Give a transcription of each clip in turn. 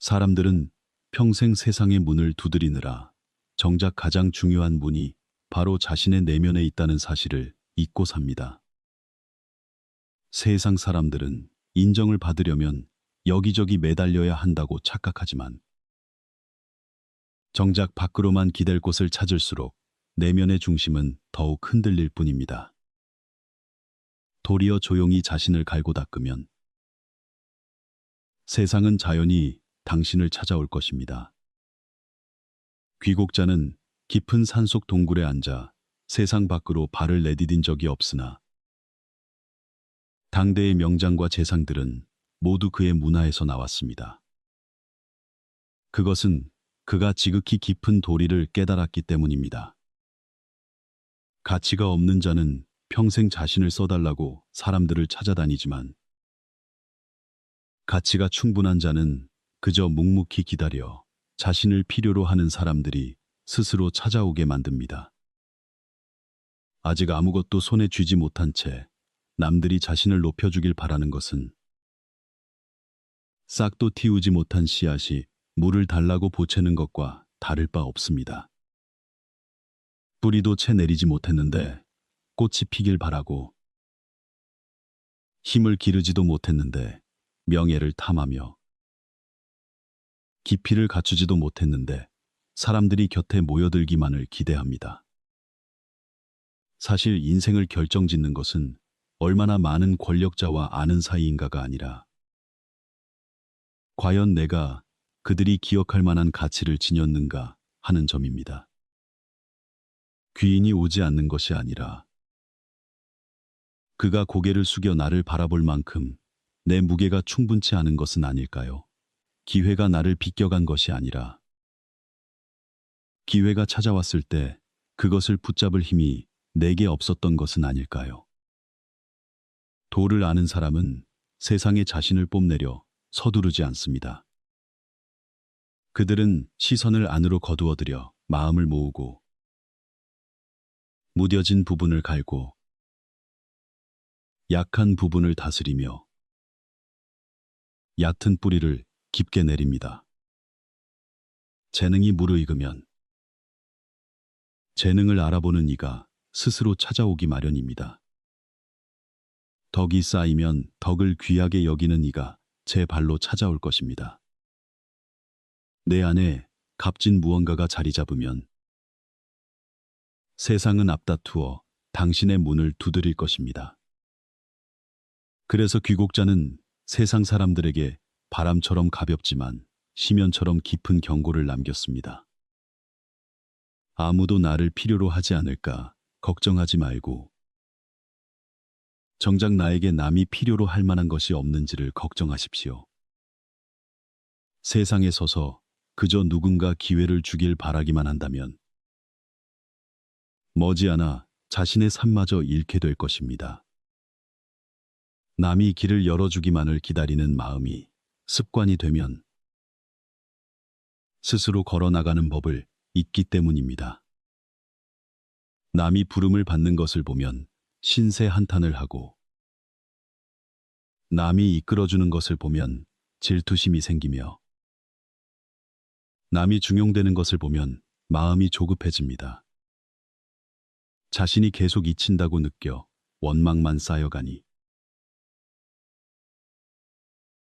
사람들은 평생 세상의 문을 두드리느라 정작 가장 중요한 문이 바로 자신의 내면에 있다는 사실을 잊고 삽니다. 세상 사람들은 인정을 받으려면 여기저기 매달려야 한다고 착각하지만 정작 밖으로만 기댈 곳을 찾을수록 내면의 중심은 더욱 흔들릴 뿐입니다. 도리어 조용히 자신을 갈고 닦으면 세상은 자연히 당신을 찾아올 것입니다. 귀곡자는 깊은 산속 동굴에 앉아 세상 밖으로 발을 내디딘 적이 없으나 당대의 명장과 재상들은 모두 그의 문화에서 나왔습니다. 그것은 그가 지극히 깊은 도리를 깨달았기 때문입니다. 가치가 없는 자는 평생 자신을 써달라고 사람들을 찾아다니지만 가치가 충분한 자는 그저 묵묵히 기다려 자신을 필요로 하는 사람들이 스스로 찾아오게 만듭니다. 아직 아무것도 손에 쥐지 못한 채 남들이 자신을 높여주길 바라는 것은 싹도 틔우지 못한 씨앗이 물을 달라고 보채는 것과 다를 바 없습니다. 뿌리도 채 내리지 못했는데 꽃이 피길 바라고 힘을 기르지도 못했는데 명예를 탐하며 깊이를 갖추지도 못했는데 사람들이 곁에 모여들기만을 기대합니다. 사실 인생을 결정짓는 것은 얼마나 많은 권력자와 아는 사이인가가 아니라 과연 내가 그들이 기억할 만한 가치를 지녔는가 하는 점입니다. 귀인이 오지 않는 것이 아니라 그가 고개를 숙여 나를 바라볼 만큼 내 무게가 충분치 않은 것은 아닐까요? 기회가 나를 비껴간 것이 아니라 기회가 찾아왔을 때 그것을 붙잡을 힘이 내게 없었던 것은 아닐까요? 도를 아는 사람은 세상에 자신을 뽐내려 서두르지 않습니다. 그들은 시선을 안으로 거두어들여 마음을 모으고 무뎌진 부분을 갈고 약한 부분을 다스리며 얕은 뿌리를 깊게 내립니다. 재능이 무르익으면 재능을 알아보는 이가 스스로 찾아오기 마련입니다. 덕이 쌓이면 덕을 귀하게 여기는 이가 제 발로 찾아올 것입니다. 내 안에 값진 무언가가 자리 잡으면 세상은 앞다투어 당신의 문을 두드릴 것입니다. 그래서 귀곡자는 세상 사람들에게 바람처럼 가볍지만 심연처럼 깊은 경고를 남겼습니다. 아무도 나를 필요로 하지 않을까 걱정하지 말고 정작 나에게 남이 필요로 할 만한 것이 없는지를 걱정하십시오. 세상에 서서 그저 누군가 기회를 주길 바라기만 한다면 머지않아 자신의 삶마저 잃게 될 것입니다. 남이 길을 열어주기만을 기다리는 마음이 습관이 되면 스스로 걸어나가는 법을 잊기 때문입니다. 남이 부름을 받는 것을 보면 신세 한탄을 하고 남이 이끌어주는 것을 보면 질투심이 생기며 남이 중용되는 것을 보면 마음이 조급해집니다. 자신이 계속 잊힌다고 느껴 원망만 쌓여가니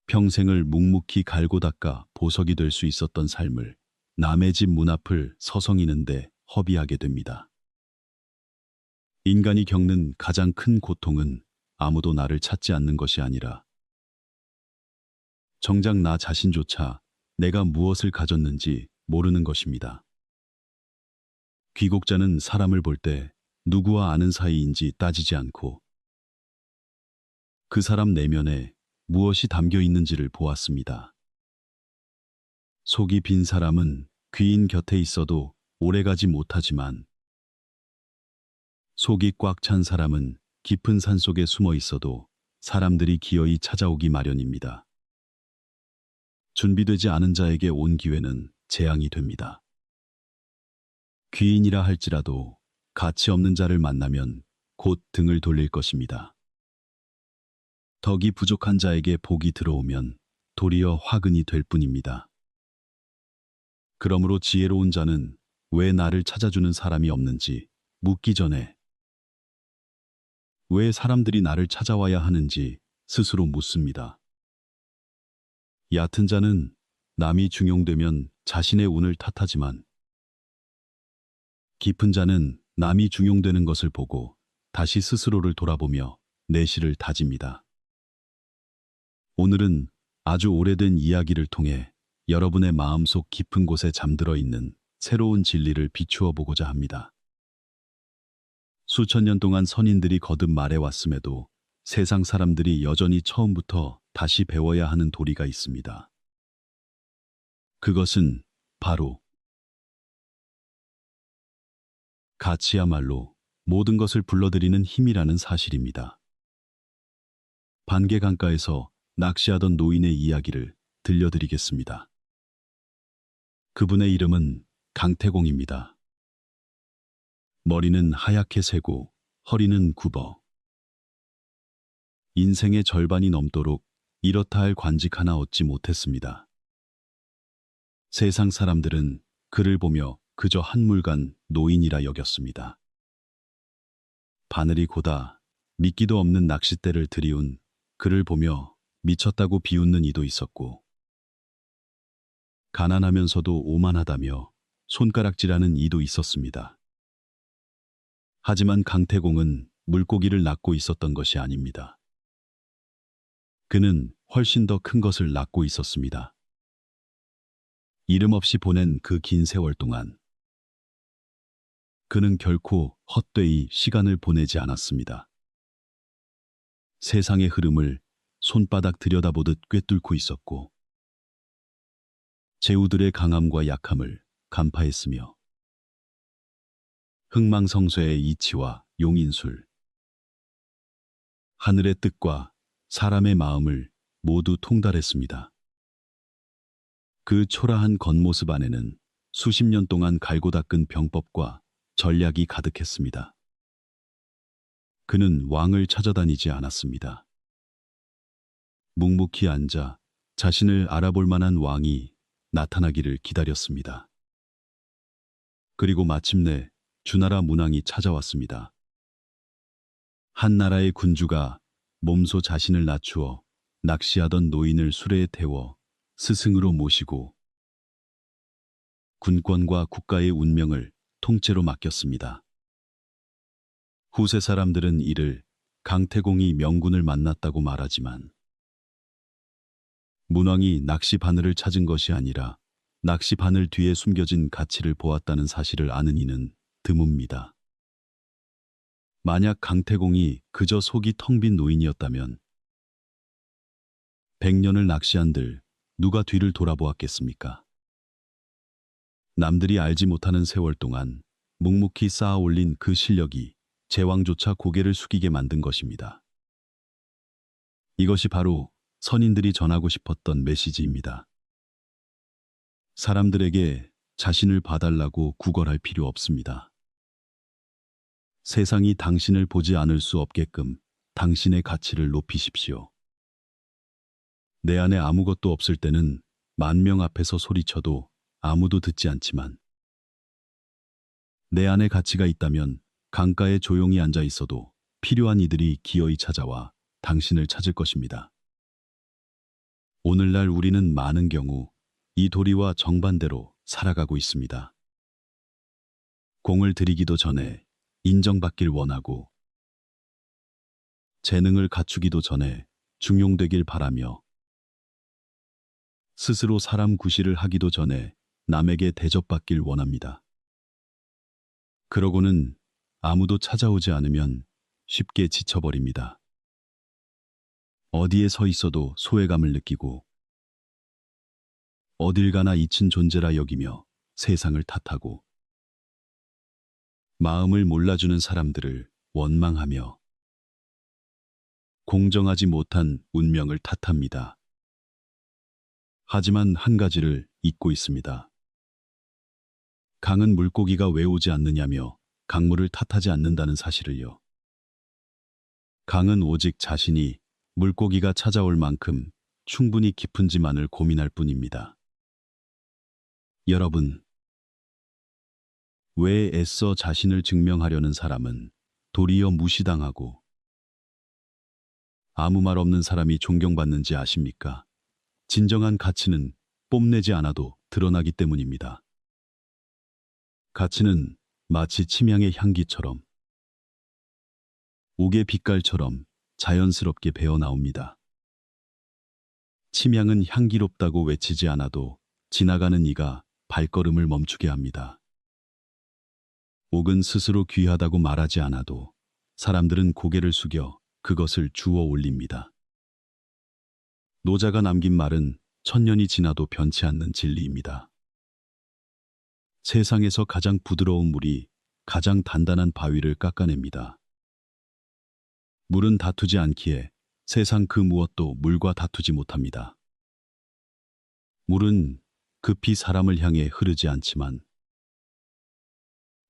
평생을 묵묵히 갈고 닦아 보석이 될 수 있었던 삶을 남의 집 문 앞을 서성이는데 허비하게 됩니다. 인간이 겪는 가장 큰 고통은 아무도 나를 찾지 않는 것이 아니라 정작 나 자신조차 내가 무엇을 가졌는지 모르는 것입니다. 귀곡자는 사람을 볼 때 누구와 아는 사이인지 따지지 않고 그 사람 내면에 무엇이 담겨 있는지를 보았습니다. 속이 빈 사람은 귀인 곁에 있어도 오래가지 못하지만 속이 꽉 찬 사람은 깊은 산속에 숨어 있어도 사람들이 기어이 찾아오기 마련입니다. 준비되지 않은 자에게 온 기회는 재앙이 됩니다. 귀인이라 할지라도 가치 없는 자를 만나면 곧 등을 돌릴 것입니다. 덕이 부족한 자에게 복이 들어오면 도리어 화근이 될 뿐입니다. 그러므로 지혜로운 자는 왜 나를 찾아주는 사람이 없는지 묻기 전에 왜 사람들이 나를 찾아와야 하는지 스스로 묻습니다. 얕은 자는 남이 중용되면 자신의 운을 탓하지만 깊은 자는 남이 중용되는 것을 보고 다시 스스로를 돌아보며 내실을 다집니다. 오늘은 아주 오래된 이야기를 통해 여러분의 마음속 깊은 곳에 잠들어 있는 새로운 진리를 비추어 보고자 합니다. 수천 년 동안 선인들이 거듭 말해왔음에도 세상 사람들이 여전히 처음부터 다시 배워야 하는 도리가 있습니다. 그것은 바로 가치야말로 모든 것을 불러들이는 힘이라는 사실입니다. 반개 강가에서 낚시하던 노인의 이야기를 들려드리겠습니다. 그분의 이름은 강태공입니다. 머리는 하얗게 새고 허리는 굽어 인생의 절반이 넘도록 이렇다 할 관직 하나 얻지 못했습니다. 세상 사람들은 그를 보며 그저 한물간 노인이라 여겼습니다. 바늘이 고다 미끼도 없는 낚싯대를 들이운 그를 보며 미쳤다고 비웃는 이도 있었고, 가난하면서도 오만하다며 손가락질하는 이도 있었습니다. 하지만 강태공은 물고기를 낳고 있었던 것이 아닙니다. 그는 훨씬 더 큰 것을 낳고 있었습니다. 이름 없이 보낸 그 긴 세월 동안 그는 결코 헛되이 시간을 보내지 않았습니다. 세상의 흐름을 손바닥 들여다보듯 꿰뚫고 있었고, 제후들의 강함과 약함을 간파했으며, 흥망성쇠의 이치와 용인술, 하늘의 뜻과 사람의 마음을 모두 통달했습니다. 그 초라한 겉모습 안에는 수십 년 동안 갈고 닦은 병법과 전략이 가득했습니다. 그는 왕을 찾아다니지 않았습니다. 묵묵히 앉아 자신을 알아볼 만한 왕이 나타나기를 기다렸습니다. 그리고 마침내 주나라 문왕이 찾아왔습니다. 한 나라의 군주가 몸소 자신을 낮추어 낚시하던 노인을 수레에 태워 스승으로 모시고 군권과 국가의 운명을 통째로 맡겼습니다. 후세 사람들은 이를 강태공이 명군을 만났다고 말하지만, 문왕이 낚시 바늘을 찾은 것이 아니라 낚시 바늘 뒤에 숨겨진 가치를 보았다는 사실을 아는 이는 드뭅니다. 만약 강태공이 그저 속이 텅 빈 노인이었다면 100년을 낚시한들 누가 뒤를 돌아보았겠습니까? 남들이 알지 못하는 세월 동안 묵묵히 쌓아 올린 그 실력이 제왕조차 고개를 숙이게 만든 것입니다. 이것이 바로 선인들이 전하고 싶었던 메시지입니다. 사람들에게 자신을 봐달라고 구걸할 필요 없습니다. 세상이 당신을 보지 않을 수 없게끔 당신의 가치를 높이십시오. 내 안에 아무것도 없을 때는 10,000명 앞에서 소리쳐도 아무도 듣지 않지만, 내 안에 가치가 있다면 강가에 조용히 앉아 있어도 필요한 이들이 기어이 찾아와 당신을 찾을 것입니다. 오늘날 우리는 많은 경우 이 도리와 정반대로 살아가고 있습니다. 공을 들이기도 전에 인정받길 원하고, 재능을 갖추기도 전에 중용되길 바라며, 스스로 사람 구실을 하기도 전에 남에게 대접받길 원합니다. 그러고는 아무도 찾아오지 않으면 쉽게 지쳐버립니다. 어디에 서 있어도 소외감을 느끼고, 어딜 가나 잊힌 존재라 여기며 세상을 탓하고, 마음을 몰라주는 사람들을 원망하며 공정하지 못한 운명을 탓합니다. 하지만 한 가지를 잊고 있습니다. 강은 물고기가 왜 오지 않느냐며 강물을 탓하지 않는다는 사실을요. 강은 오직 자신이 물고기가 찾아올 만큼 충분히 깊은지만을 고민할 뿐입니다. 여러분, 왜 애써 자신을 증명하려는 사람은 도리어 무시당하고 아무 말 없는 사람이 존경받는지 아십니까? 진정한 가치는 뽐내지 않아도 드러나기 때문입니다. 가치는 마치 침향의 향기처럼, 옥의 빛깔처럼 자연스럽게 배어 나옵니다. 침향은 향기롭다고 외치지 않아도 지나가는 이가 발걸음을 멈추게 합니다. 옥은 스스로 귀하다고 말하지 않아도 사람들은 고개를 숙여 그것을 주워 올립니다. 노자가 남긴 말은 천년이 지나도 변치 않는 진리입니다. 세상에서 가장 부드러운 물이 가장 단단한 바위를 깎아냅니다. 물은 다투지 않기에 세상 그 무엇도 물과 다투지 못합니다. 물은 급히 사람을 향해 흐르지 않지만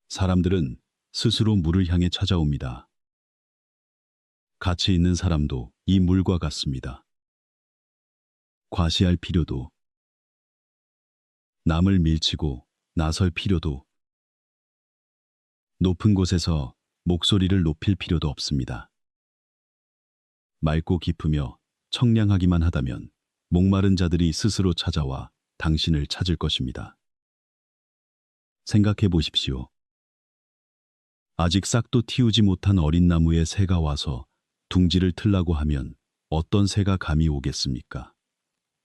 사람들은 스스로 물을 향해 찾아옵니다. 가치 있는 사람도 이 물과 같습니다. 과시할 필요도, 남을 밀치고 나설 필요도, 높은 곳에서 목소리를 높일 필요도 없습니다. 맑고 깊으며 청량하기만 하다면 목마른 자들이 스스로 찾아와 당신을 찾을 것입니다. 생각해 보십시오. 아직 싹도 틔우지 못한 어린 나무에 새가 와서 둥지를 틀라고 하면 어떤 새가 감히 오겠습니까?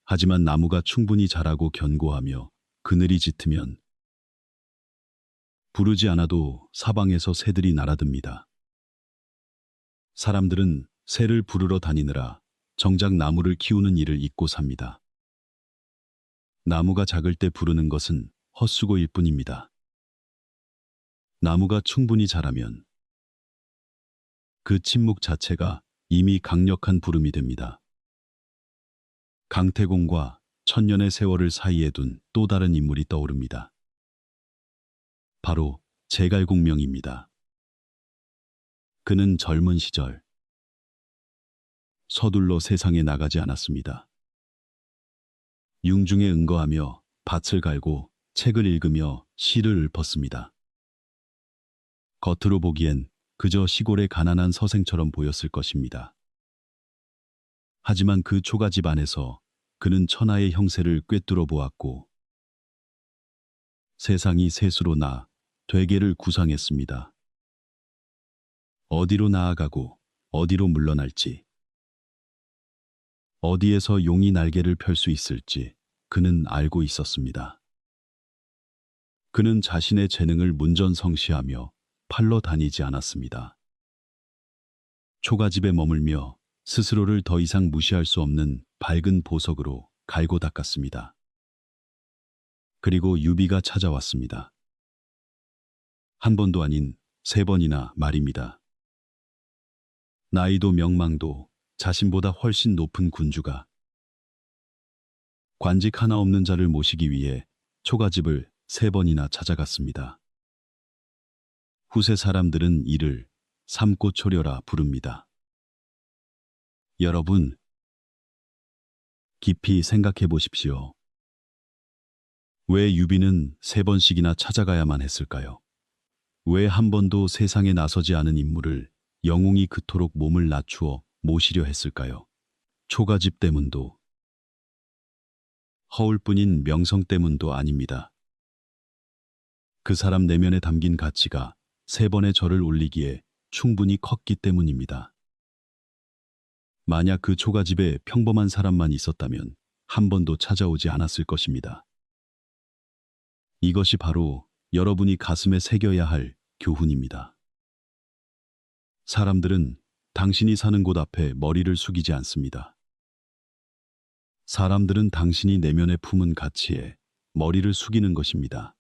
하지만 나무가 충분히 자라고 견고하며 그늘이 짙으면 부르지 않아도 사방에서 새들이 날아듭니다. 사람들은 새를 부르러 다니느라 정작 나무를 키우는 일을 잊고 삽니다. 나무가 작을 때 부르는 것은 헛수고일 뿐입니다. 나무가 충분히 자라면 그 침묵 자체가 이미 강력한 부름이 됩니다. 강태공과 천년의 세월을 사이에 둔 또 다른 인물이 떠오릅니다. 바로 제갈공명입니다. 그는 젊은 시절 서둘러 세상에 나가지 않았습니다. 융중에 응거하며 밭을 갈고 책을 읽으며 시를 읊었습니다. 겉으로 보기엔 그저 시골의 가난한 서생처럼 보였을 것입니다. 하지만 그 초가집 안에서 그는 천하의 형세를 꿰뚫어 보았고 세상이 셋으로 나 되게를 구상했습니다. 어디로 나아가고 어디로 물러날지, 어디에서 용이 날개를 펼 수 있을지 그는 알고 있었습니다. 그는 자신의 재능을 문전성시하며 팔러 다니지 않았습니다. 초가집에 머물며 스스로를 더 이상 무시할 수 없는 밝은 보석으로 갈고 닦았습니다. 그리고 유비가 찾아왔습니다. 한 번도 아닌 3번이나 말입니다. 나이도 명망도 자신보다 훨씬 높은 군주가 관직 하나 없는 자를 모시기 위해 초가집을 3번이나 찾아갔습니다. 후세 사람들은 이를 삼고초려라 부릅니다. 여러분, 깊이 생각해 보십시오. 왜 유비는 3번씩이나 찾아가야만 했을까요? 왜 한 번도 세상에 나서지 않은 인물을 영웅이 그토록 몸을 낮추어 모시려 했을까요? 초가집 때문도, 허울뿐인 명성 때문도 아닙니다. 그 사람 내면에 담긴 가치가 3번의 절을 올리기에 충분히 컸기 때문입니다. 만약 그 초가집에 평범한 사람만 있었다면 한 번도 찾아오지 않았을 것입니다. 이것이 바로 여러분이 가슴에 새겨야 할 교훈입니다. 사람들은 당신이 사는 곳 앞에 머리를 숙이지 않습니다. 사람들은 당신이 내면에 품은 가치에 머리를 숙이는 것입니다.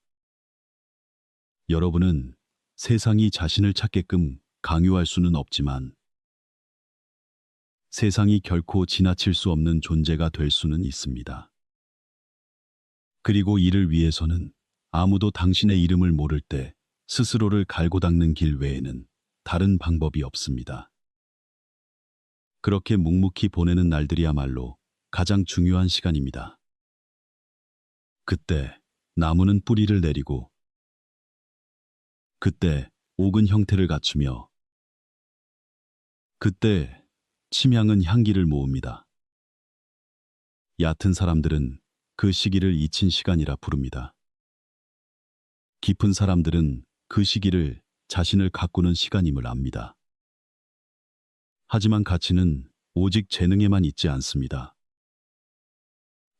여러분은 세상이 자신을 찾게끔 강요할 수는 없지만 세상이 결코 지나칠 수 없는 존재가 될 수는 있습니다. 그리고 이를 위해서는 아무도 당신의 이름을 모를 때 스스로를 갈고 닦는 길 외에는 다른 방법이 없습니다. 그렇게 묵묵히 보내는 날들이야말로 가장 중요한 시간입니다. 그때 나무는 뿌리를 내리고 그때 옥은 형태를 갖추며 그때 침향은 향기를 모읍니다. 얕은 사람들은 그 시기를 잊힌 시간이라 부릅니다. 깊은 사람들은 그 시기를 자신을 가꾸는 시간임을 압니다. 하지만 가치는 오직 재능에만 있지 않습니다.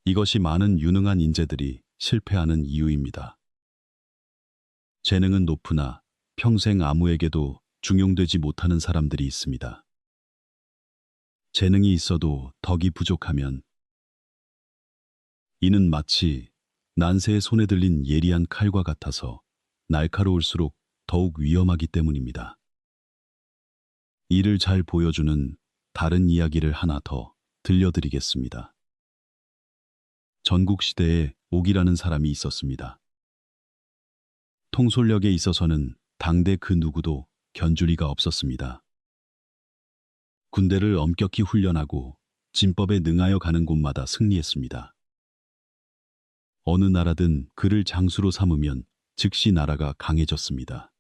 이것이 많은 유능한 인재들이 실패하는 이유입니다. 재능은 높으나 평생 아무에게도 중용되지 못하는 사람들이 있습니다. 재능이 있어도 덕이 부족하면 이는 마치 난세의 손에 들린 예리한 칼과 같아서 날카로울수록 더욱 위험하기 때문입니다. 이를 잘 보여주는 다른 이야기를 하나 더 들려드리겠습니다. 전국시대에 옥이라는 사람이 있었습니다. 통솔력에 있어서는 당대 그 누구도 견줄 리가 없었습니다. 군대를 엄격히 훈련하고 진법에 능하여 가는 곳마다 승리했습니다. 어느 나라든 그를 장수로 삼으면 즉시 나라가 강해졌습니다.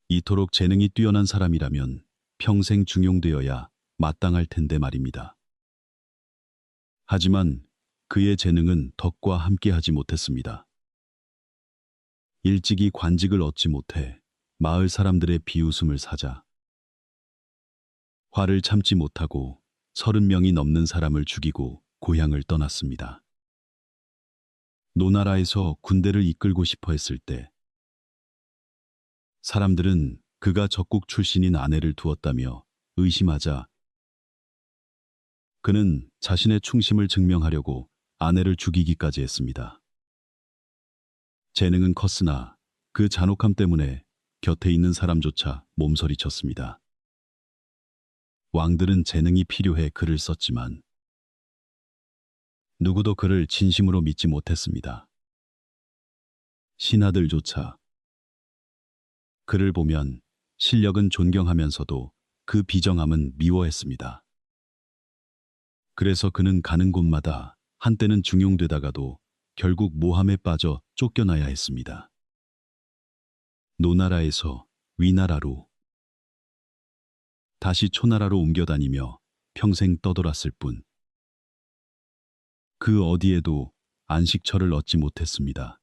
이토록 재능이 뛰어난 사람이라면 평생 중용되어야 마땅할 텐데 말입니다. 하지만 그의 재능은 덕과 함께하지 못했습니다. 일찍이 관직을 얻지 못해 마을 사람들의 비웃음을 사자 화를 참지 못하고 30명이 넘는 사람을 죽이고 고향을 떠났습니다. 노나라에서 군대를 이끌고 싶어 했을 때 사람들은 그가 적국 출신인 아내를 두었다며 의심하자 그는 자신의 충심을 증명하려고 아내를 죽이기까지 했습니다. 재능은 컸으나 그 잔혹함 때문에 곁에 있는 사람조차 몸서리쳤습니다. 왕들은 재능이 필요해 글을 썼지만 누구도 그를 진심으로 믿지 못했습니다. 신하들조차 그를 보면 실력은 존경하면서도 그 비정함은 미워했습니다. 그래서 그는 가는 곳마다 한때는 중용되다가도 결국 모함에 빠져 쫓겨나야 했습니다. 노나라에서 위나라로 다시 초나라로 옮겨다니며 평생 떠돌았을 뿐 그 어디에도 안식처를 얻지 못했습니다.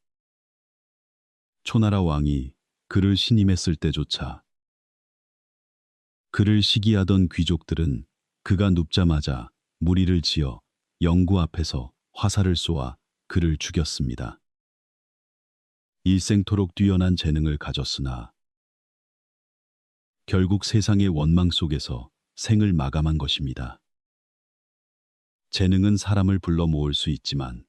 초나라 왕이 그를 신임했을 때조차 그를 시기하던 귀족들은 그가 눕자마자 무리를 지어 영구 앞에서 화살을 쏘아 그를 죽였습니다. 일생토록 뛰어난 재능을 가졌으나 결국 세상의 원망 속에서 생을 마감한 것입니다. 재능은 사람을 불러 모을 수 있지만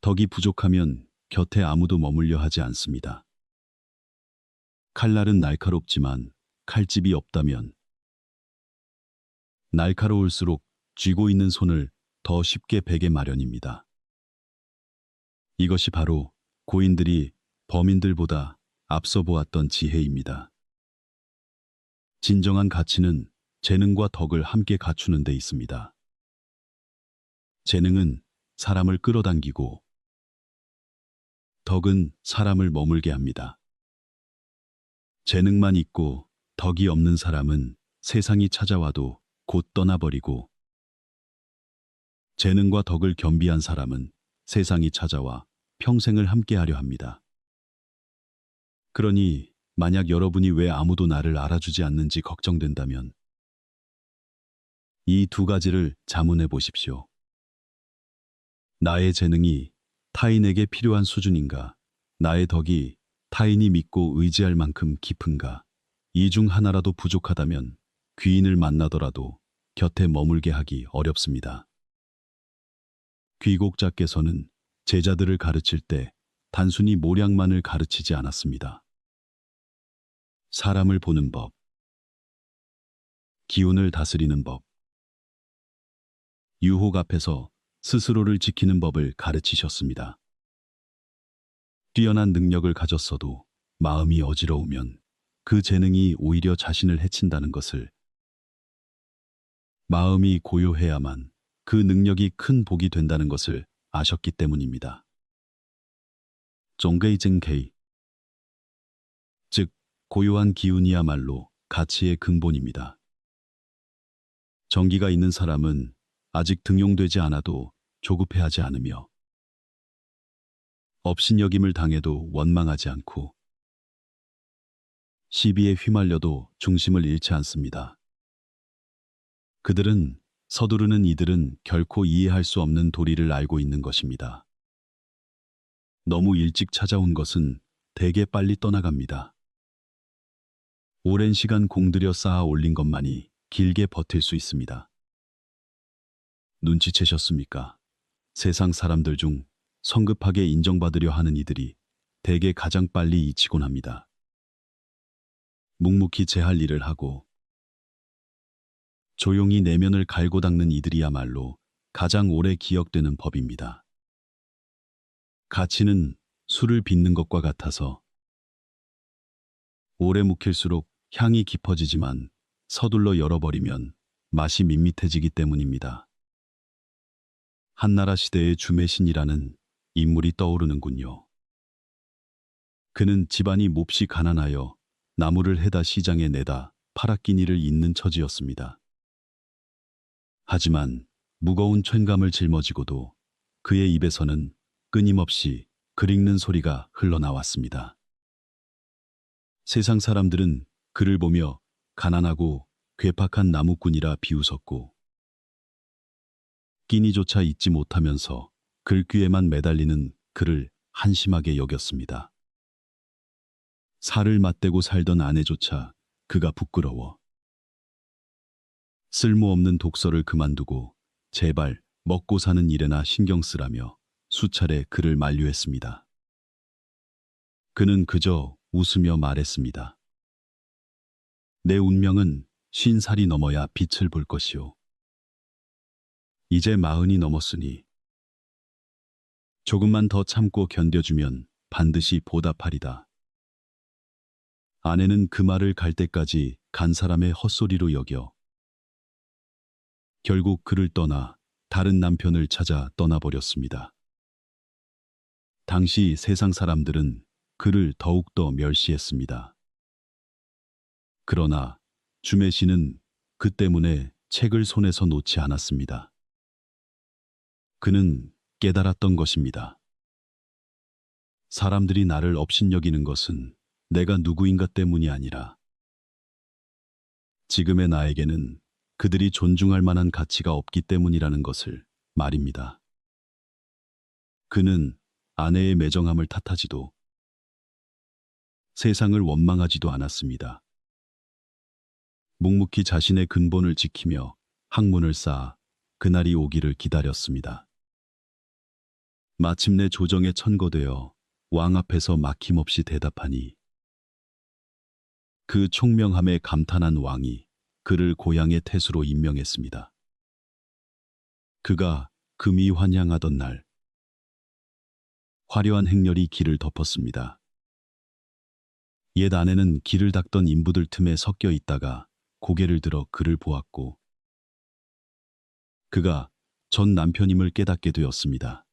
덕이 부족하면 곁에 아무도 머물려 하지 않습니다. 칼날은 날카롭지만 칼집이 없다면 날카로울수록 쥐고 있는 손을 더 쉽게 베게 마련입니다. 이것이 바로 고인들이 범인들보다 앞서 보았던 지혜입니다. 진정한 가치는 재능과 덕을 함께 갖추는 데 있습니다. 재능은 사람을 끌어당기고 덕은 사람을 머물게 합니다. 재능만 있고 덕이 없는 사람은 세상이 찾아와도 곧 떠나버리고 재능과 덕을 겸비한 사람은 세상이 찾아와 평생을 함께하려 합니다. 그러니 만약 여러분이 왜 아무도 나를 알아주지 않는지 걱정된다면 이 두 가지를 자문해 보십시오. 나의 재능이 타인에게 필요한 수준인가? 나의 덕이 타인이 믿고 의지할 만큼 깊은가? 이 중 하나라도 부족하다면 귀인을 만나더라도 곁에 머물게 하기 어렵습니다. 귀곡자께서는 제자들을 가르칠 때 단순히 모략만을 가르치지 않았습니다. 사람을 보는 법, 기운을 다스리는 법, 유혹 앞에서 스스로를 지키는 법을 가르치셨습니다. 뛰어난 능력을 가졌어도 마음이 어지러우면 그 재능이 오히려 자신을 해친다는 것을, 마음이 고요해야만 그 능력이 큰 복이 된다는 것을 아셨기 때문입니다. 종게이증케이, 즉 고요한 기운이야말로 가치의 근본입니다. 정기가 있는 사람은 아직 등용되지 않아도 조급해하지 않으며 업신여김을 당해도 원망하지 않고 시비에 휘말려도 중심을 잃지 않습니다. 그들은 서두르는 이들은 결코 이해할 수 없는 도리를 알고 있는 것입니다. 너무 일찍 찾아온 것은 대개 빨리 떠나갑니다. 오랜 시간 공들여 쌓아 올린 것만이 길게 버틸 수 있습니다. 눈치채셨습니까? 세상 사람들 중 성급하게 인정받으려 하는 이들이 대개 가장 빨리 잊히곤 합니다. 묵묵히 제 할 일을 하고 조용히 내면을 갈고 닦는 이들이야말로 가장 오래 기억되는 법입니다. 가치는 술을 빚는 것과 같아서 오래 묵힐수록 향이 깊어지지만 서둘러 열어버리면 맛이 밋밋해지기 때문입니다. 한나라 시대의 주매신이라는 인물이 떠오르는군요. 그는 집안이 몹시 가난하여 나무를 해다 시장에 내다 팔아끼니를 잇는 처지였습니다. 하지만 무거운 쇳감을 짊어지고도 그의 입에서는 끊임없이 글 읽는 소리가 흘러나왔습니다. 세상 사람들은 그를 보며 가난하고 괴팍한 나무꾼이라 비웃었고 끼니조차 잊지 못하면서 글귀에만 매달리는 그를 한심하게 여겼습니다. 살을 맞대고 살던 아내조차 그가 부끄러워 쓸모없는 독서를 그만두고 제발 먹고 사는 일에나 신경 쓰라며 수차례 그를 만류했습니다. 그는 그저 웃으며 말했습니다. 내 운명은 50살이 넘어야 빛을 볼 것이오. 이제 40이 넘었으니 조금만 더 참고 견뎌주면 반드시 보답하리다. 아내는 그 말을 갈 때까지 간 사람의 헛소리로 여겨 결국 그를 떠나 다른 남편을 찾아 떠나버렸습니다. 당시 세상 사람들은 그를 더욱더 멸시했습니다. 그러나 주매씨는 그 때문에 책을 손에서 놓지 않았습니다. 그는 깨달았던 것입니다. 사람들이 나를 업신여기는 것은 내가 누구인가 때문이 아니라 지금의 나에게는 그들이 존중할 만한 가치가 없기 때문이라는 것을 말입니다. 그는 아내의 매정함을 탓하지도 세상을 원망하지도 않았습니다. 묵묵히 자신의 근본을 지키며 학문을 쌓아 그날이 오기를 기다렸습니다. 마침내 조정에 천거되어 왕 앞에서 막힘없이 대답하니 그 총명함에 감탄한 왕이 그를 고향의 태수로 임명했습니다. 그가 금이 환향하던 날 화려한 행렬이 길을 덮었습니다. 옛 아내는 길을 닦던 인부들 틈에 섞여 있다가 고개를 들어 그를 보았고 그가 전 남편임을 깨닫게 되었습니다.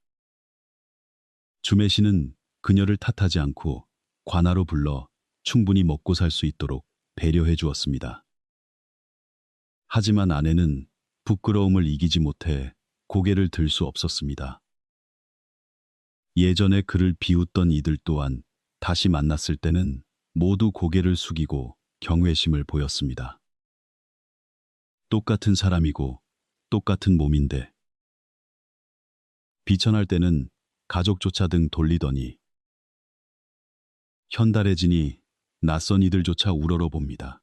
주매씨는 그녀를 탓하지 않고 관아로 불러 충분히 먹고 살 수 있도록 배려해 주었습니다. 하지만 아내는 부끄러움을 이기지 못해 고개를 들 수 없었습니다. 예전에 그를 비웃던 이들 또한 다시 만났을 때는 모두 고개를 숙이고 경외심을 보였습니다. 똑같은 사람이고 똑같은 몸인데 비천할 때는 가족조차 등 돌리더니 현달해지니 낯선 이들조차 우러러 봅니다.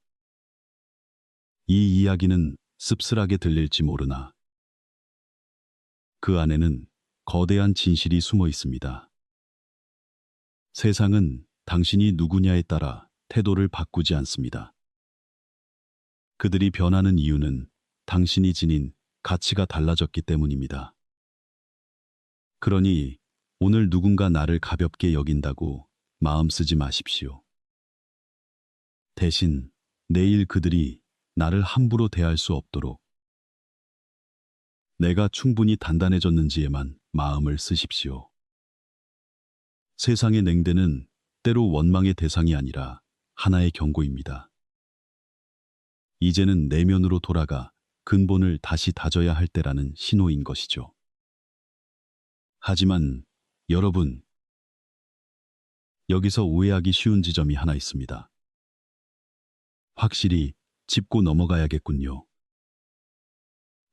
이 이야기는 씁쓸하게 들릴지 모르나 그 안에는 거대한 진실이 숨어 있습니다. 세상은 당신이 누구냐에 따라 태도를 바꾸지 않습니다. 그들이 변하는 이유는 당신이 지닌 가치가 달라졌기 때문입니다. 그러니 오늘 누군가 나를 가볍게 여긴다고 마음 쓰지 마십시오. 대신 내일 그들이 나를 함부로 대할 수 없도록 내가 충분히 단단해졌는지에만 마음을 쓰십시오. 세상의 냉대는 때로 원망의 대상이 아니라 하나의 경고입니다. 이제는 내면으로 돌아가 근본을 다시 다져야 할 때라는 신호인 것이죠. 하지만 여러분, 여기서 오해하기 쉬운 지점이 하나 있습니다. 확실히 짚고 넘어가야겠군요.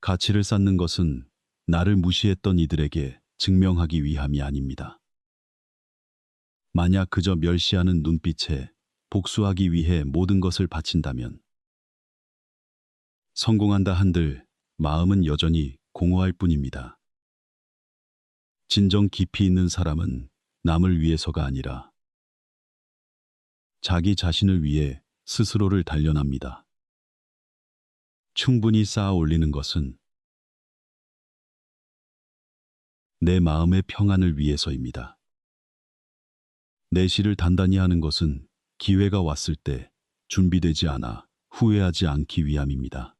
가치를 쌓는 것은 나를 무시했던 이들에게 증명하기 위함이 아닙니다. 만약 그저 멸시하는 눈빛에 복수하기 위해 모든 것을 바친다면 성공한다 한들 마음은 여전히 공허할 뿐입니다. 진정 깊이 있는 사람은 남을 위해서가 아니라 자기 자신을 위해 스스로를 단련합니다. 충분히 쌓아 올리는 것은 내 마음의 평안을 위해서입니다. 내실을 단단히 하는 것은 기회가 왔을 때 준비되지 않아 후회하지 않기 위함입니다.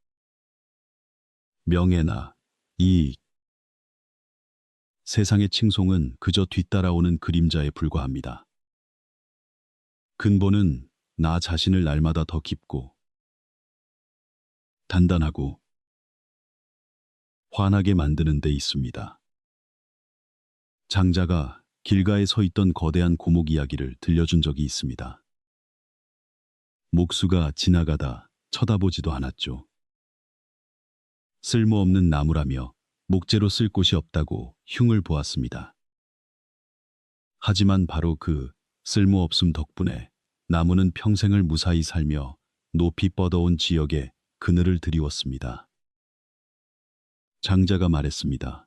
명예나 이익, 세상의 칭송은 그저 뒤따라오는 그림자에 불과합니다. 근본은 나 자신을 날마다 더 깊고 단단하고 환하게 만드는 데 있습니다. 장자가 길가에 서 있던 거대한 고목 이야기를 들려준 적이 있습니다. 목수가 지나가다 쳐다보지도 않았죠. 쓸모없는 나무라며 목재로 쓸 곳이 없다고 흉을 보았습니다. 하지만 바로 그 쓸모없음 덕분에 나무는 평생을 무사히 살며 높이 뻗어온 지역에 그늘을 드리웠습니다. 장자가 말했습니다.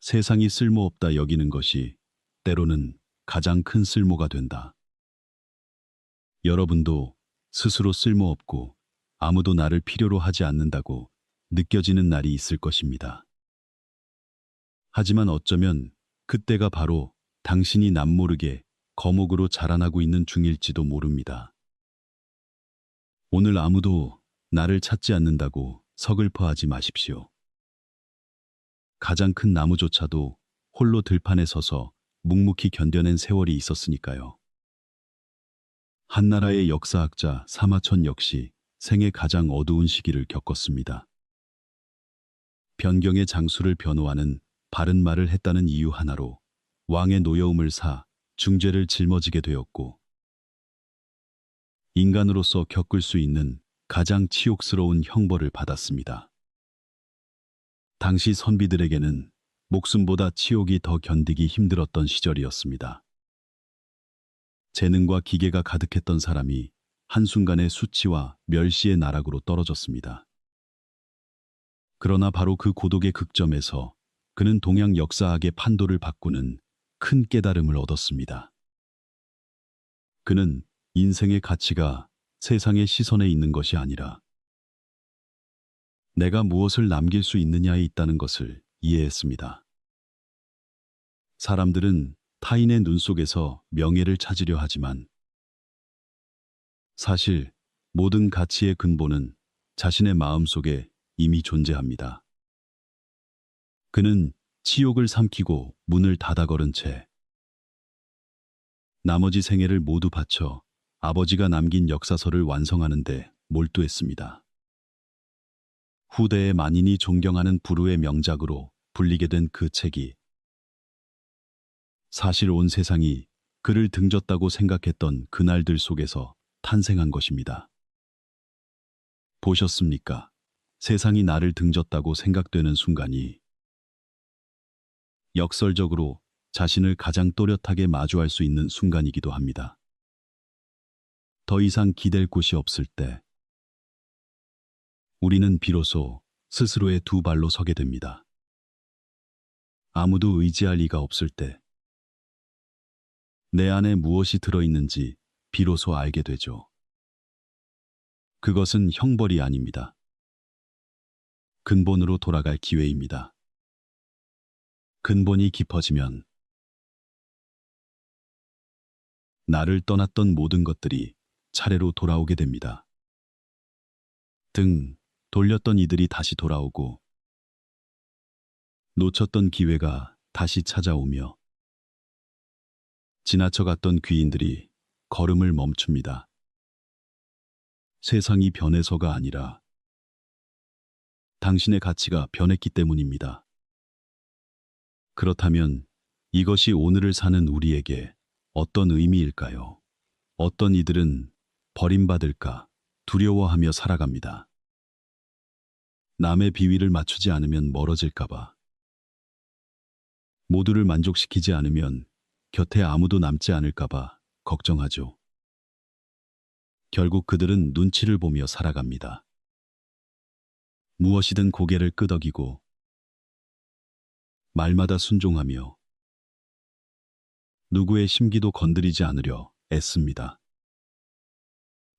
세상이 쓸모없다 여기는 것이 때로는 가장 큰 쓸모가 된다. 여러분도 스스로 쓸모없고 아무도 나를 필요로 하지 않는다고 느껴지는 날이 있을 것입니다. 하지만 어쩌면 그때가 바로 당신이 남모르게 거목으로 자라나고 있는 중일지도 모릅니다. 오늘 아무도 나를 찾지 않는다고 서글퍼하지 마십시오. 가장 큰 나무조차도 홀로 들판에 서서 묵묵히 견뎌낸 세월이 있었으니까요. 한나라의 역사학자 사마천 역시 생애 가장 어두운 시기를 겪었습니다. 변경의 장수를 변호하는 바른 말을 했다는 이유 하나로 왕의 노여움을 사 중죄를 짊어지게 되었고, 인간으로서 겪을 수 있는 가장 치욕스러운 형벌을 받았습니다. 당시 선비들에게는 목숨보다 치욕이 더 견디기 힘들었던 시절이었습니다. 재능과 기계가 가득했던 사람이 한순간에 수치와 멸시의 나락으로 떨어졌습니다. 그러나 바로 그 고독의 극점에서 그는 동양 역사학의 판도를 바꾸는 큰 깨달음을 얻었습니다. 그는 인생의 가치가 세상의 시선에 있는 것이 아니라 내가 무엇을 남길 수 있느냐에 있다는 것을 이해했습니다. 사람들은 타인의 눈 속에서 명예를 찾으려 하지만 사실 모든 가치의 근본은 자신의 마음 속에 이미 존재합니다. 그는 치욕을 삼키고 문을 닫아 걸은 채 나머지 생애를 모두 바쳐 아버지가 남긴 역사서를 완성하는 데 몰두했습니다. 후대의 만인이 존경하는 불후의 명작으로 불리게 된 그 책이 사실 온 세상이 그를 등졌다고 생각했던 그날들 속에서 탄생한 것입니다. 보셨습니까? 세상이 나를 등졌다고 생각되는 순간이 역설적으로 자신을 가장 또렷하게 마주할 수 있는 순간이기도 합니다. 더 이상 기댈 곳이 없을 때 우리는 비로소 스스로의 두 발로 서게 됩니다. 아무도 의지할 리가 없을 때 내 안에 무엇이 들어있는지 비로소 알게 되죠. 그것은 형벌이 아닙니다. 근본으로 돌아갈 기회입니다. 근본이 깊어지면 나를 떠났던 모든 것들이 차례로 돌아오게 됩니다. 등 돌렸던 이들이 다시 돌아오고 놓쳤던 기회가 다시 찾아오며 지나쳐갔던 귀인들이 걸음을 멈춥니다. 세상이 변해서가 아니라 당신의 가치가 변했기 때문입니다. 그렇다면 이것이 오늘을 사는 우리에게 어떤 의미일까요? 어떤 이들은 버림받을까 두려워하며 살아갑니다. 남의 비위를 맞추지 않으면 멀어질까봐. 모두를 만족시키지 않으면 곁에 아무도 남지 않을까봐 걱정하죠. 결국 그들은 눈치를 보며 살아갑니다. 무엇이든 고개를 끄덕이고 말마다 순종하며 누구의 심기도 건드리지 않으려 애씁니다.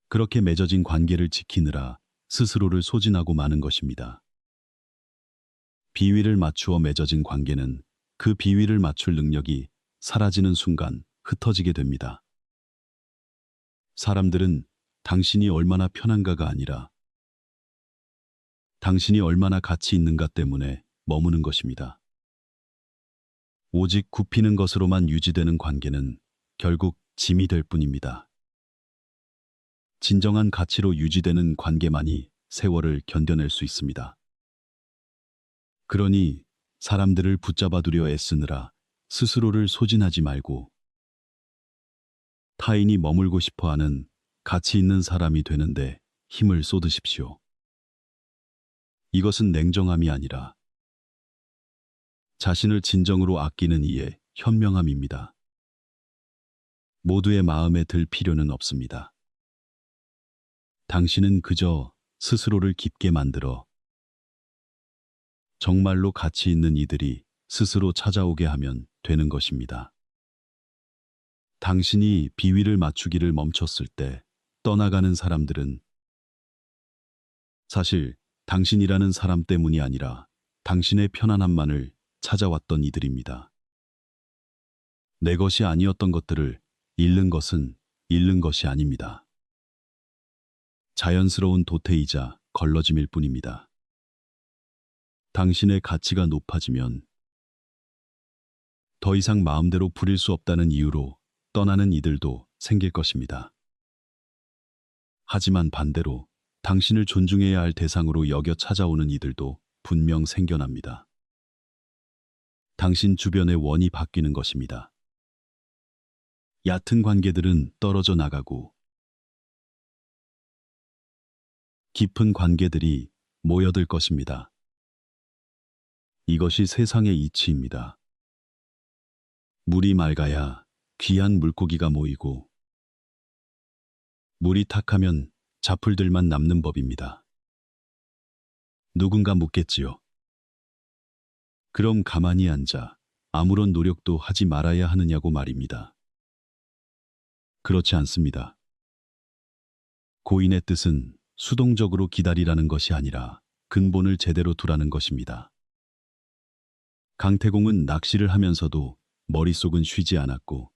그렇게 맺어진 관계를 지키느라 스스로를 소진하고 마는 것입니다. 비위를 맞추어 맺어진 관계는 그 비위를 맞출 능력이 사라지는 순간 흩어지게 됩니다. 사람들은 당신이 얼마나 편한가가 아니라 당신이 얼마나 가치 있는가 때문에 머무는 것입니다. 오직 굽히는 것으로만 유지되는 관계는 결국 짐이 될 뿐입니다. 진정한 가치로 유지되는 관계만이 세월을 견뎌낼 수 있습니다. 그러니 사람들을 붙잡아두려 애쓰느라 스스로를 소진하지 말고 타인이 머물고 싶어하는 가치 있는 사람이 되는데 힘을 쏟으십시오. 이것은 냉정함이 아니라 자신을 진정으로 아끼는 이의 현명함입니다. 모두의 마음에 들 필요는 없습니다. 당신은 그저 스스로를 깊게 만들어 정말로 가치 있는 이들이 스스로 찾아오게 하면 되는 것입니다. 당신이 비위를 맞추기를 멈췄을 때 떠나가는 사람들은 사실 당신이라는 사람 때문이 아니라 당신의 편안함만을 찾아왔던 이들입니다. 내 것이 아니었던 것들을 잃는 것은 잃는 것이 아닙니다. 자연스러운 도태이자 걸러짐일 뿐입니다. 당신의 가치가 높아지면 더 이상 마음대로 부릴 수 없다는 이유로 떠나는 이들도 생길 것입니다. 하지만 반대로 당신을 존중해야 할 대상으로 여겨 찾아오는 이들도 분명 생겨납니다. 당신 주변의 원이 바뀌는 것입니다. 얕은 관계들은 떨어져 나가고 깊은 관계들이 모여들 것입니다. 이것이 세상의 이치입니다. 물이 맑아야 귀한 물고기가 모이고 물이 탁하면 자풀들만 남는 법입니다. 누군가 묻겠지요. 그럼 가만히 앉아 아무런 노력도 하지 말아야 하느냐고 말입니다. 그렇지 않습니다. 고인의 뜻은 수동적으로 기다리라는 것이 아니라 근본을 제대로 두라는 것입니다. 강태공은 낚시를 하면서도 머릿속은 쉬지 않았고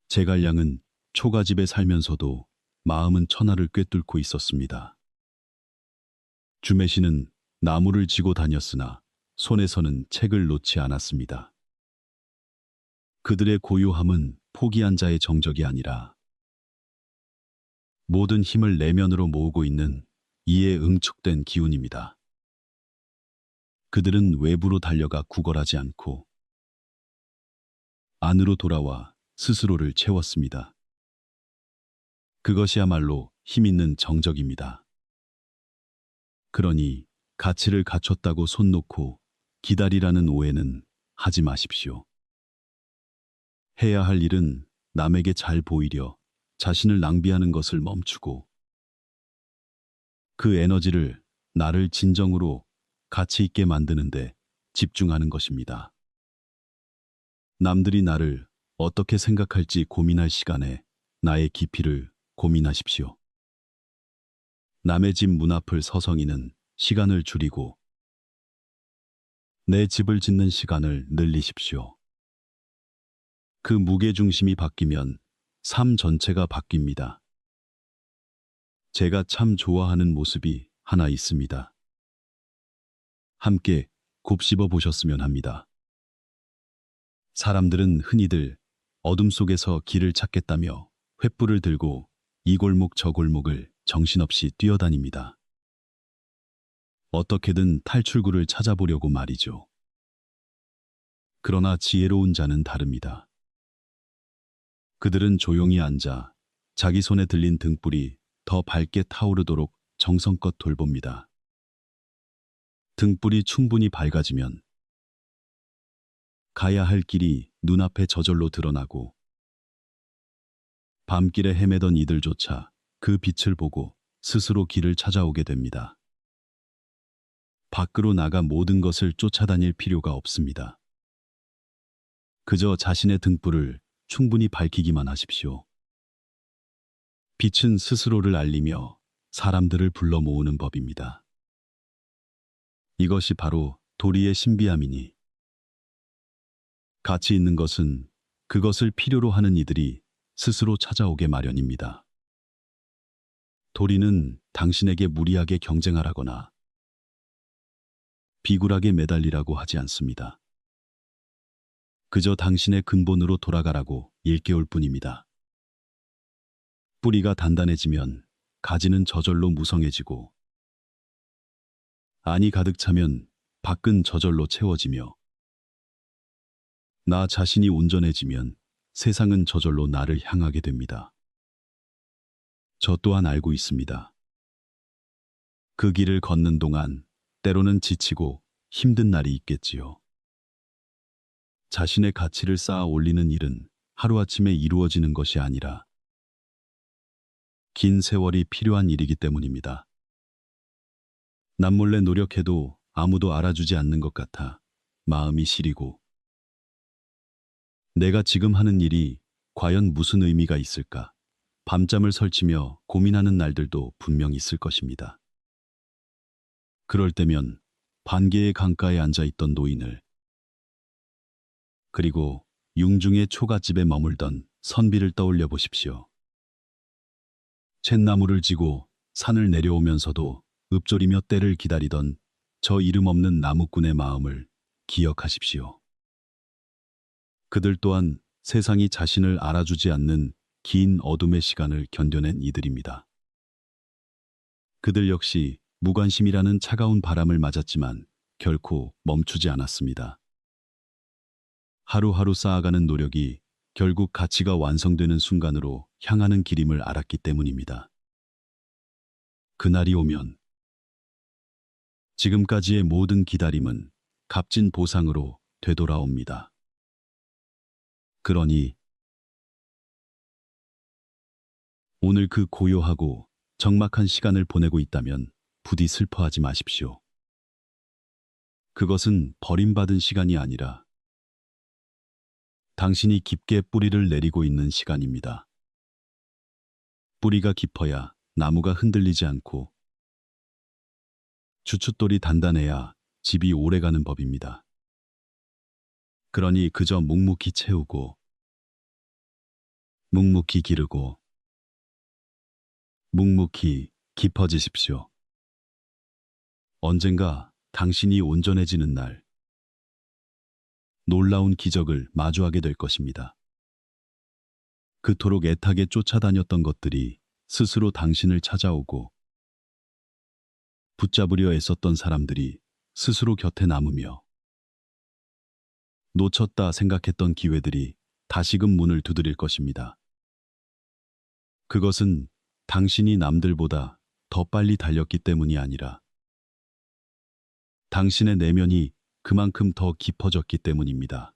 제갈량은 초가집에 살면서도 마음은 천하를 꿰뚫고 있었습니다. 주매시는 나무를 지고 다녔으나 손에서는 책을 놓지 않았습니다. 그들의 고요함은 포기한 자의 정적이 아니라 모든 힘을 내면으로 모으고 있는 이에 응축된 기운입니다. 그들은 외부로 달려가 구걸하지 않고 안으로 돌아와 스스로를 채웠습니다. 그것이야말로 힘있는 정적입니다. 그러니 가치를 갖췄다고 손 놓고 기다리라는 오해는 하지 마십시오. 해야 할 일은 남에게 잘 보이려 자신을 낭비하는 것을 멈추고 그 에너지를 나를 진정으로 가치 있게 만드는데 집중하는 것입니다. 남들이 나를 어떻게 생각할지 고민할 시간에 나의 깊이를 고민하십시오. 남의 집 문 앞을 서성이는 시간을 줄이고 내 집을 짓는 시간을 늘리십시오. 그 무게중심이 바뀌면 삶 전체가 바뀝니다. 제가 참 좋아하는 모습이 하나 있습니다. 함께 곱씹어 보셨으면 합니다. 사람들은 흔히들 어둠 속에서 길을 찾겠다며 횃불을 들고 이 골목 저 골목을 정신없이 뛰어다닙니다. 어떻게든 탈출구를 찾아보려고 말이죠. 그러나 지혜로운 자는 다릅니다. 그들은 조용히 앉아 자기 손에 들린 등불이 더 밝게 타오르도록 정성껏 돌봅니다. 등불이 충분히 밝아지면 가야 할 길이 눈앞에 저절로 드러나고 밤길에 헤매던 이들조차 그 빛을 보고 스스로 길을 찾아오게 됩니다. 밖으로 나가 모든 것을 쫓아다닐 필요가 없습니다. 그저 자신의 등불을 충분히 밝히기만 하십시오. 빛은 스스로를 알리며 사람들을 불러 모으는 법입니다. 이것이 바로 도리의 신비함이니 가치 있는 것은 그것을 필요로 하는 이들이 스스로 찾아오게 마련입니다. 도리는 당신에게 무리하게 경쟁하라거나 비굴하게 매달리라고 하지 않습니다. 그저 당신의 근본으로 돌아가라고 일깨울 뿐입니다. 뿌리가 단단해지면 가지는 저절로 무성해지고 안이 가득 차면 밖은 저절로 채워지며 나 자신이 온전해지면 세상은 저절로 나를 향하게 됩니다. 저 또한 알고 있습니다. 그 길을 걷는 동안 때로는 지치고 힘든 날이 있겠지요. 자신의 가치를 쌓아 올리는 일은 하루아침에 이루어지는 것이 아니라 긴 세월이 필요한 일이기 때문입니다. 남몰래 노력해도 아무도 알아주지 않는 것 같아 마음이 시리고 내가 지금 하는 일이 과연 무슨 의미가 있을까? 밤잠을 설치며 고민하는 날들도 분명 있을 것입니다. 그럴 때면 반개의 강가에 앉아있던 노인을 그리고 융중의 초가집에 머물던 선비를 떠올려 보십시오. 잿나무를 지고 산을 내려오면서도 읊조리며 때를 기다리던 저 이름 없는 나무꾼의 마음을 기억하십시오. 그들 또한 세상이 자신을 알아주지 않는 긴 어둠의 시간을 견뎌낸 이들입니다. 그들 역시 무관심이라는 차가운 바람을 맞았지만 결코 멈추지 않았습니다. 하루하루 쌓아가는 노력이 결국 가치가 완성되는 순간으로 향하는 길임을 알았기 때문입니다. 그날이 오면 지금까지의 모든 기다림은 값진 보상으로 되돌아옵니다. 그러니 오늘 그 고요하고 적막한 시간을 보내고 있다면 부디 슬퍼하지 마십시오. 그것은 버림받은 시간이 아니라 당신이 깊게 뿌리를 내리고 있는 시간입니다. 뿌리가 깊어야 나무가 흔들리지 않고 주춧돌이 단단해야 집이 오래가는 법입니다. 그러니 그저 묵묵히 채우고 묵묵히 기르고 묵묵히 깊어지십시오. 언젠가 당신이 온전해지는 날 놀라운 기적을 마주하게 될 것입니다. 그토록 애타게 쫓아다녔던 것들이 스스로 당신을 찾아오고 붙잡으려 애썼던 사람들이 스스로 곁에 남으며 놓쳤다 생각했던 기회들이 다시금 문을 두드릴 것입니다. 그것은 당신이 남들보다 더 빨리 달렸기 때문이 아니라 당신의 내면이 그만큼 더 깊어졌기 때문입니다.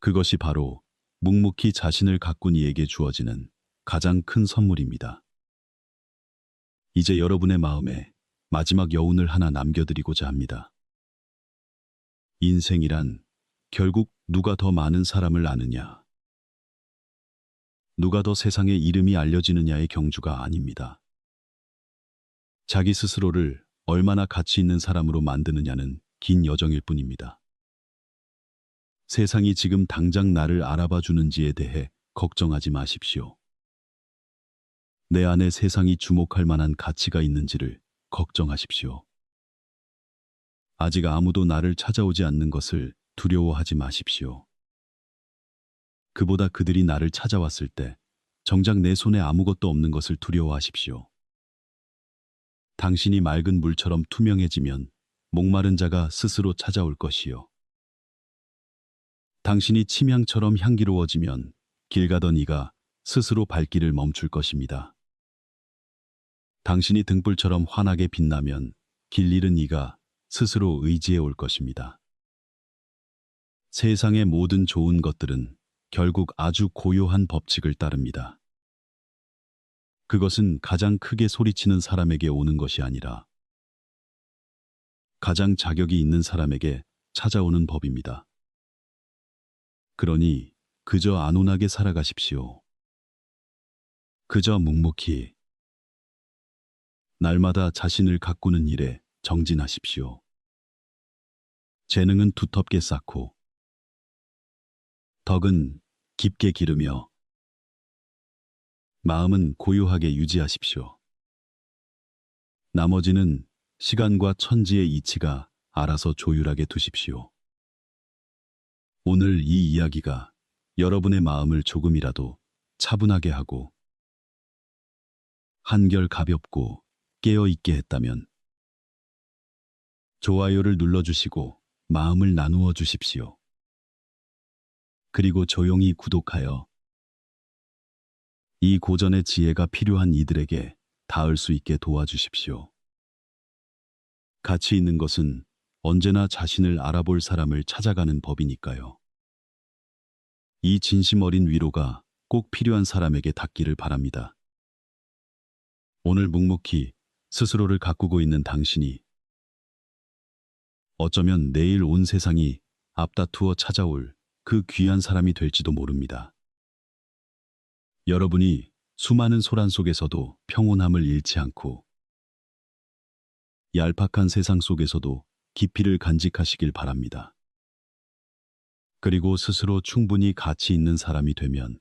그것이 바로 묵묵히 자신을 가꾼 이에게 주어지는 가장 큰 선물입니다. 이제 여러분의 마음에 마지막 여운을 하나 남겨드리고자 합니다. 인생이란 결국 누가 더 많은 사람을 아느냐, 누가 더 세상에 이름이 알려지느냐의 경주가 아닙니다. 자기 스스로를 얼마나 가치 있는 사람으로 만드느냐는 긴 여정일 뿐입니다. 세상이 지금 당장 나를 알아봐 주는지에 대해 걱정하지 마십시오. 내 안에 세상이 주목할 만한 가치가 있는지를 걱정하십시오. 아직 아무도 나를 찾아오지 않는 것을 두려워하지 마십시오. 그보다 그들이 나를 찾아왔을 때 정작 내 손에 아무것도 없는 것을 두려워하십시오. 당신이 맑은 물처럼 투명해지면 목마른 자가 스스로 찾아올 것이요. 당신이 침향처럼 향기로워지면 길 가던 이가 스스로 발길을 멈출 것입니다. 당신이 등불처럼 환하게 빛나면 길 잃은 이가 스스로 의지해 올 것입니다. 세상의 모든 좋은 것들은 결국 아주 고요한 법칙을 따릅니다. 그것은 가장 크게 소리치는 사람에게 오는 것이 아니라 가장 자격이 있는 사람에게 찾아오는 법입니다. 그러니 그저 안온하게 살아가십시오. 그저 묵묵히 날마다 자신을 가꾸는 일에 정진하십시오. 재능은 두텁게 쌓고 덕은 깊게 기르며 마음은 고요하게 유지하십시오. 나머지는 시간과 천지의 이치가 알아서 조율하게 두십시오. 오늘 이 이야기가 여러분의 마음을 조금이라도 차분하게 하고 한결 가볍고 깨어있게 했다면 좋아요를 눌러주시고 마음을 나누어 주십시오. 그리고 조용히 구독하여 이 고전의 지혜가 필요한 이들에게 닿을 수 있게 도와주십시오. 가치 있는 것은 언제나 자신을 알아볼 사람을 찾아가는 법이니까요. 이 진심 어린 위로가 꼭 필요한 사람에게 닿기를 바랍니다. 오늘 묵묵히 스스로를 가꾸고 있는 당신이 어쩌면 내일 온 세상이 앞다투어 찾아올 그 귀한 사람이 될지도 모릅니다. 여러분이 수많은 소란 속에서도 평온함을 잃지 않고 얄팍한 세상 속에서도 깊이를 간직하시길 바랍니다. 그리고 스스로 충분히 가치 있는 사람이 되면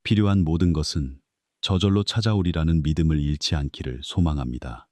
필요한 모든 것은 저절로 찾아오리라는 믿음을 잃지 않기를 소망합니다.